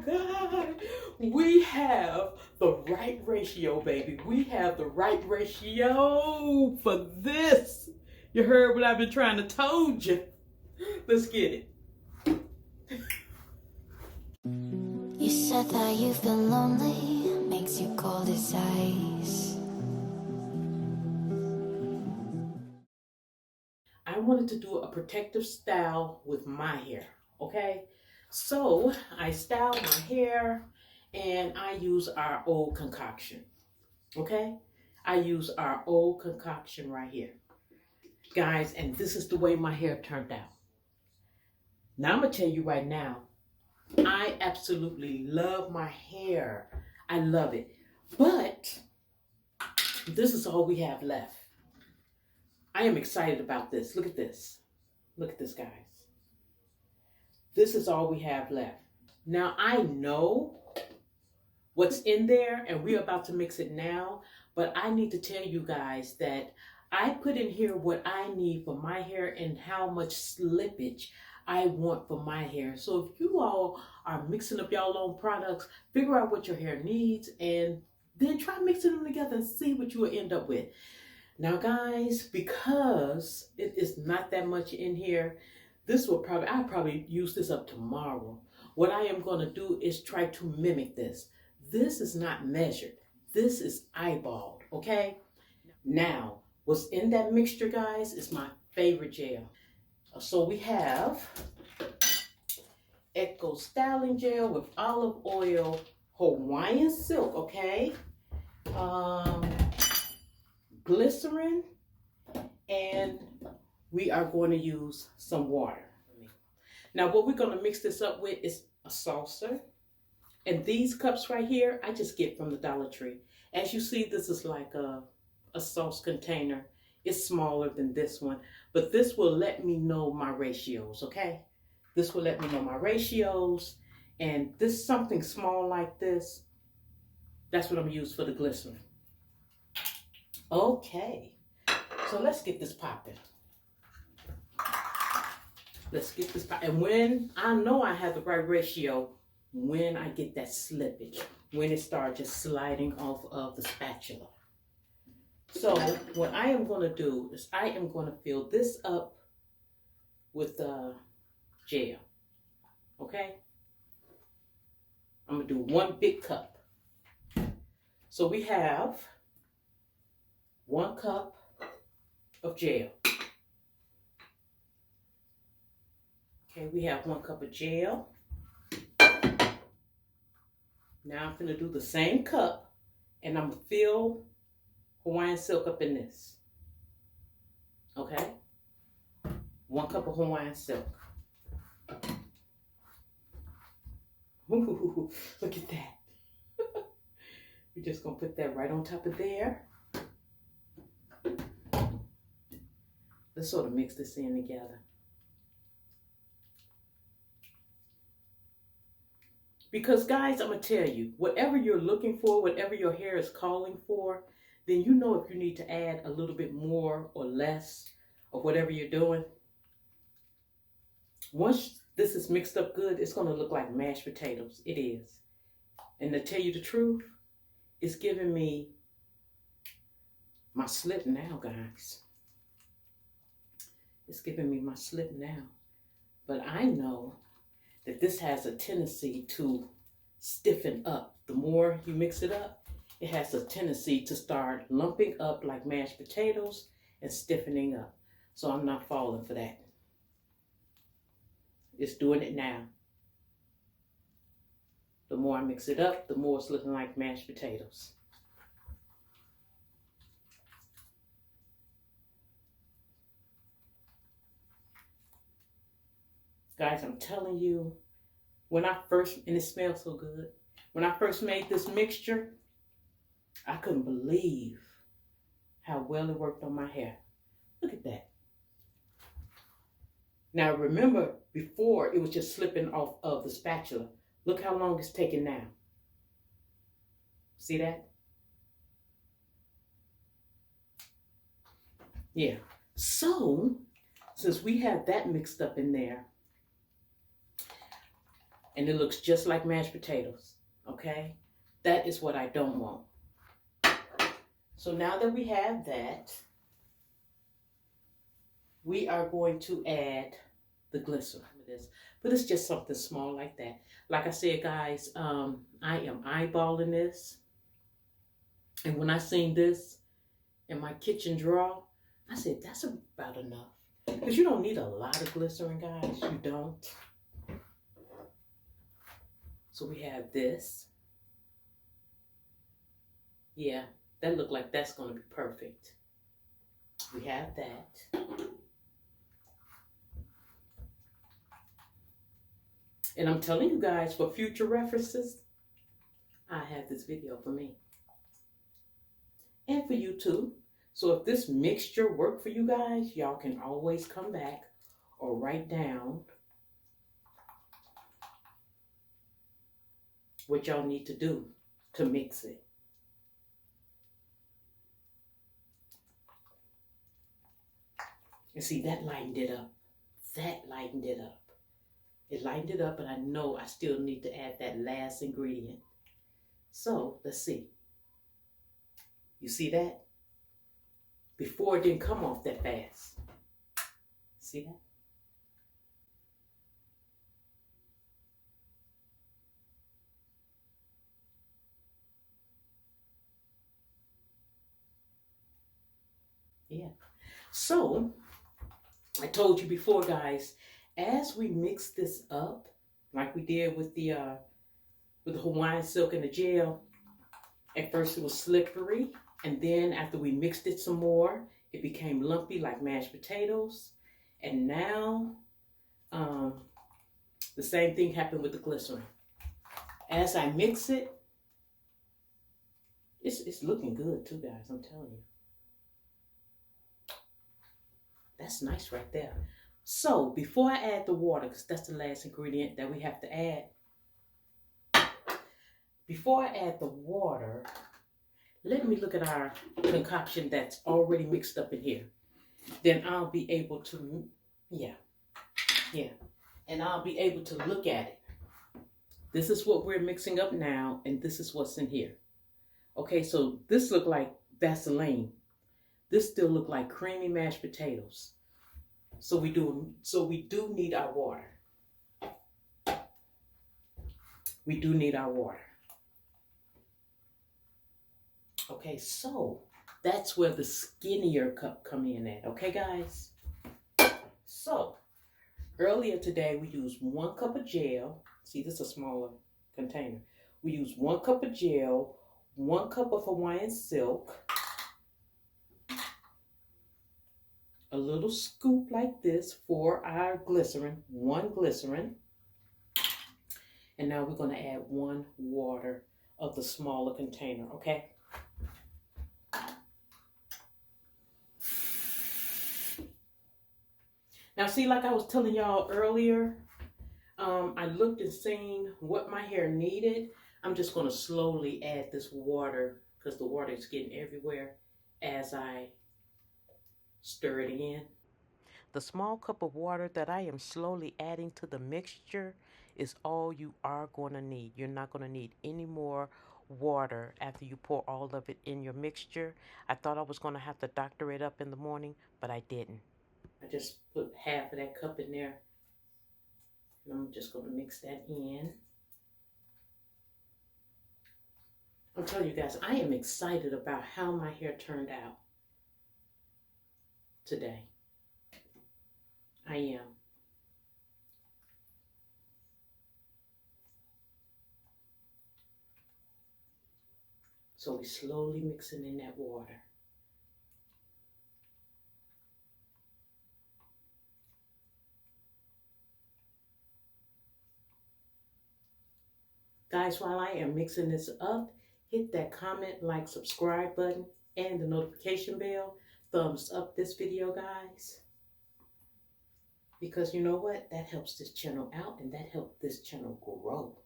God. We have the right ratio, baby. We have the right ratio for this. You heard what I've been trying to told you. Let's get it. You said that you've been lonely, makes you cold as ice. I wanted to do a protective style with my hair, okay? So I style my hair and I use our old concoction, okay? I use our old concoction right here. Guys, and this is the way my hair turned out. Now I'm gonna tell you right now, I absolutely love my hair. I love it. But this is all we have left. I am excited about this. Look at this. Look at this, guys. This is all we have left. Now I know what's in there and we're about to mix it now, but I need to tell you guys that I put in here what I need for my hair and how much slippage I want for my hair. So if you all are mixing up y'all own products, figure out what your hair needs and then try mixing them together and see what you will end up with. Now guys, because it is not that much in here, I'll probably use this up tomorrow. What I am going to do is try to mimic this. This is not measured. This is eyeballed, okay? Now, what's in that mixture, guys, is my favorite gel. So we have Echo Styling Gel with olive oil, Hawaiian silk, okay? Glycerin, and we are going to use some water. Now what we're going to mix this up with is a saucer. And these cups right here, I just get from the Dollar Tree. As you see, this is like a sauce container. It's smaller than this one, but this will let me know my ratios, okay? This will let me know my ratios, and this something small like this, that's what I'm gonna use for the glycerin. Okay, so let's get this popping. Let's get this popping. And when I know I have the right ratio, when I get that slippage, when it starts just sliding off of the spatula. So what I am going to do is I am going to fill this up with gel, okay? I'm going to do 1 big cup. So we have 1 cup of gel. Okay, we have 1 cup of gel. Now I'm going to do the same cup and I'm going to fill Hawaiian silk up in this. Okay? 1 cup of Hawaiian silk. Ooh, look at that. We're just going to put that right on top of there. Let's sort of mix this in together. Because guys, I'm going to tell you, whatever you're looking for, whatever your hair is calling for, then you know if you need to add a little bit more or less of whatever you're doing. Once this is mixed up good, it's going to look like mashed potatoes. It is. And to tell you the truth, it's giving me my slip now, guys. It's giving me my slip now. But I know that this has a tendency to stiffen up. The more you mix it up, it has a tendency to start lumping up like mashed potatoes and stiffening up. So I'm not falling for that. It's doing it now. The more I mix it up, the more it's looking like mashed potatoes. Guys, I'm telling you, and it smells so good. When I first made this mixture, I couldn't believe how well it worked on my hair. Look at that. Now remember, before it was just slipping off of the spatula. Look how long it's taking now. See that? Yeah. So, since we have that mixed up in there, and it looks just like mashed potatoes, okay? That is what I don't want. So now that we have that, we are going to add the glycerin with this. But it's just something small like that. Like I said, guys, I am eyeballing this. And when I seen this in my kitchen drawer, I said, that's about enough. Because you don't need a lot of glycerin, guys. You don't. So we have this. Yeah, that looked like that's going to be perfect. We have that. And I'm telling you guys, for future references, I have this video for me. And for you too. So if this mixture worked for you guys, y'all can always come back or write down what y'all need to do to mix it. And see, that lightened it up. That lightened it up. It lightened it up, and I know I still need to add that last ingredient. So, let's see. You see that? Before it didn't come off that fast. See that? Yeah. So, I told you before, guys, as we mix this up, like we did with the Hawaiian silk and the gel, at first it was slippery, and then after we mixed it some more, it became lumpy like mashed potatoes. And now, the same thing happened with the glycerin. As I mix it, it's looking good too, guys, I'm telling you. That's nice right there. So, before I add the water, because that's the last ingredient that we have to add, before I add the water, let me look at our concoction that's already mixed up in here. Then I'll be able to, yeah. And I'll be able to look at it. This is what we're mixing up now, and this is what's in here. Okay, so this look like Vaseline. This still look like creamy mashed potatoes. So we do need our water. We do need our water. Okay, so that's where the skinnier cup come in at. Okay, guys? So, earlier today we used 1 cup of gel. See, this is a smaller container. We used 1 cup of gel, 1 cup of Hawaiian silk, a little scoop like this for our glycerin, 1 glycerin. And now we're going to add 1 water of the smaller container, okay? Now see, like I was telling y'all earlier, I looked and seen what my hair needed. I'm just going to slowly add this water because the water is getting everywhere as I stir it in. The small cup of water that I am slowly adding to the mixture is all you are going to need. You're not going to need any more water after you pour all of it in your mixture. I thought I was going to have to doctor it up in the morning, but I didn't. I just put half of that cup in there. And I'm just going to mix that in. I'm telling you guys, I am excited about how my hair turned out today. I am. So we're slowly mixing in that water. Guys, while I am mixing this up, hit that comment, like, subscribe button, and the notification bell. Thumbs up this video, guys. Because you know what? That helps this channel out, and that helps this channel grow.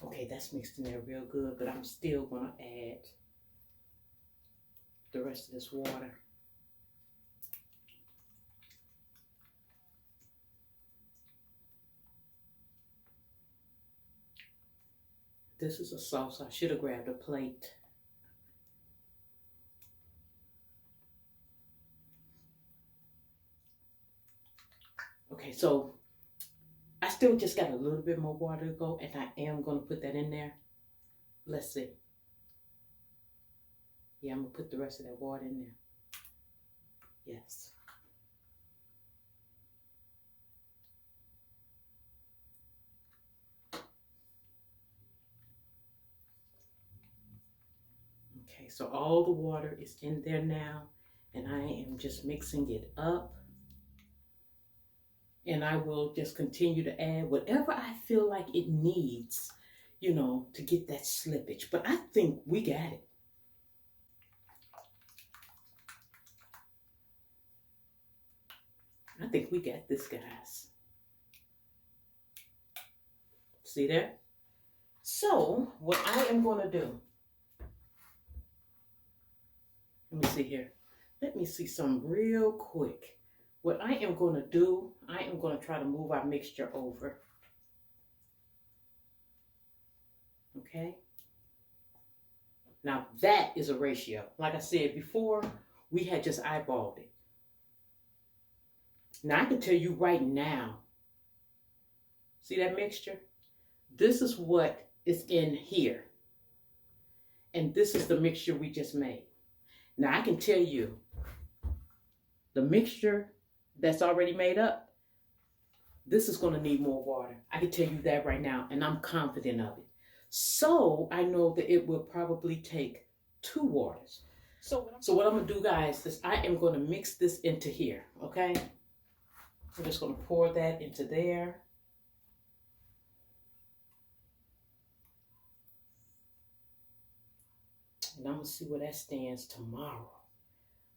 Okay, that's mixed in there real good, but I'm still going to add the rest of this water. This is a sauce. I should have grabbed a plate. Okay, so I still just got a little bit more water to go, and I am going to put that in there. Let's see. Yeah, I'm going to put the rest of that water in there. Yes. Okay, so all the water is in there now, and I am just mixing it up. And I will just continue to add whatever I feel like it needs, you know, to get that slippage. But I think we got it. I think we got this, guys. See that? So, what I am going to do, let me see here. Let me see something real quick. What I am going to do, I am going to try to move our mixture over. Okay? Now, that is a ratio. Like I said before, we had just eyeballed it. Now, I can tell you right now, see that mixture? This is what is in here. And this is the mixture we just made. Now, I can tell you, the mixture that's already made up, this is going to need more water. I can tell you that right now, and I'm confident of it. So, I know that it will probably take 2 waters. So what I'm going to do, guys, is I am going to mix this into here, okay? I'm just going to pour that into there. And I'm going to see where that stands tomorrow.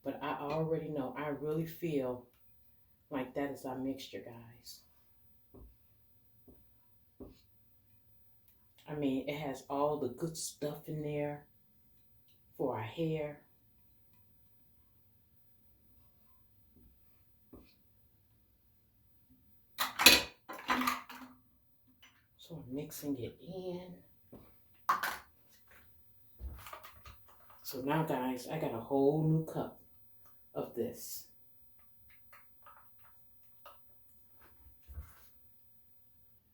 But I already know, I really feel like that is our mixture, guys. I mean, it has all the good stuff in there for our hair. So I'm mixing it in. So now, guys, I got a whole new cup of this.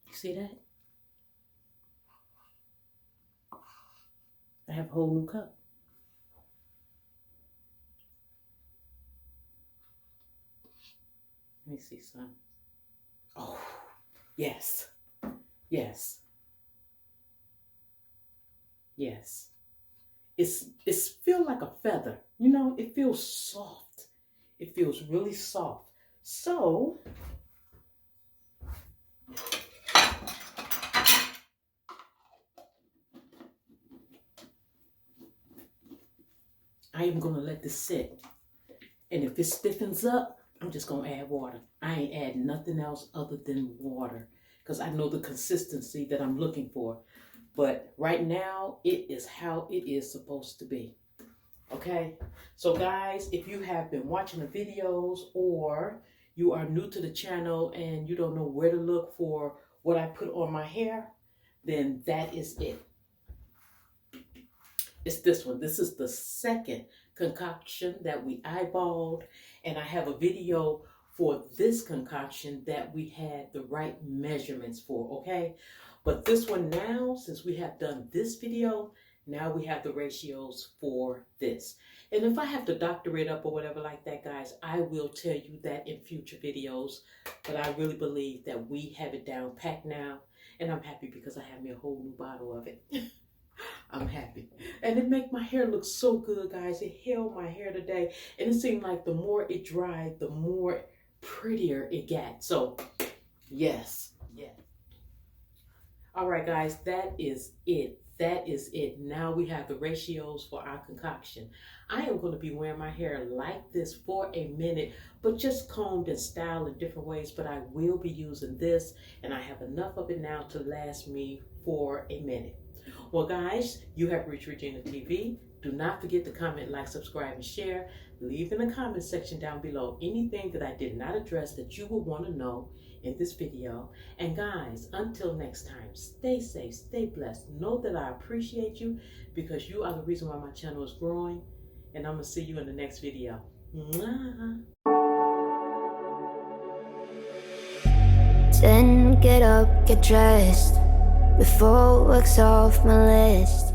You see that? I have a whole new cup. Let me see some. Oh, yes. Yes. Yes. It's feel like a feather. You know, it feels soft. It feels really soft. So, I am going to let this sit. And if it stiffens up, I'm just going to add water. I ain't adding nothing else other than water, because I know the consistency that I'm looking for. But right now, it is how it is supposed to be. Okay? So guys, if you have been watching the videos, or you are new to the channel and you don't know where to look for what I put on my hair, then that is it. It's this one. This is the second concoction that we eyeballed. And I have a video for this concoction that we had the right measurements for, okay? But this one now, since we have done this video, now we have the ratios for this. And if I have to doctor it up or whatever like that, guys, I will tell you that in future videos. But I really believe that we have it down packed now. And I'm happy because I have me a whole new bottle of it. I'm happy. And it make my hair look so good, guys. It held my hair today. And it seemed like the more it dried, the more prettier it got. So, yes. Yes. All right, guys, that is it. That is it. Now we have the ratios for our concoction. I am going to be wearing my hair like this for a minute, but just combed and styled in different ways. But I will be using this, and I have enough of it now to last me for a minute. Well, guys, you have reached Regina TV. Do not forget to comment, like, subscribe, and share. Leave in the comment section down below anything that I did not address that you will want to know in this video. And guys, until next time, stay safe, stay blessed. Know that I appreciate you because you are the reason why my channel is growing. And I'm going to see you in the next video. Mwah. Then get up, get dressed before work's off my list.